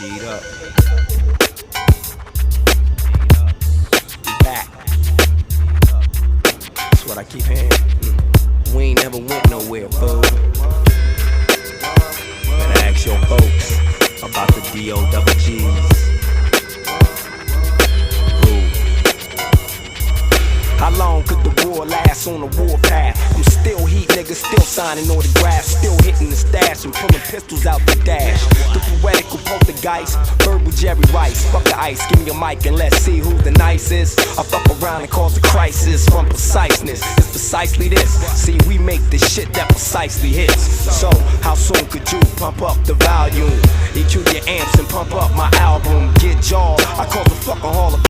Eat up. We back. That's what I keep hearing. We ain't never went nowhere, fool. Better ask your folks about the D-O-double-G's. How long could the war last on the warpath? I'm still heat, niggas, still signing autographs, still hitting the stash and pulling pistols out the dash. The poetical poltergeist, verbal Jerry Rice. Fuck the ice, give me a mic and let's see who the nicest. I fuck around and cause a crisis from preciseness. It's precisely this. See, we make the shit that precisely hits. So, how soon could you pump up the volume? EQ your amps and pump up my album. Get jaw, I cause a fucking hall of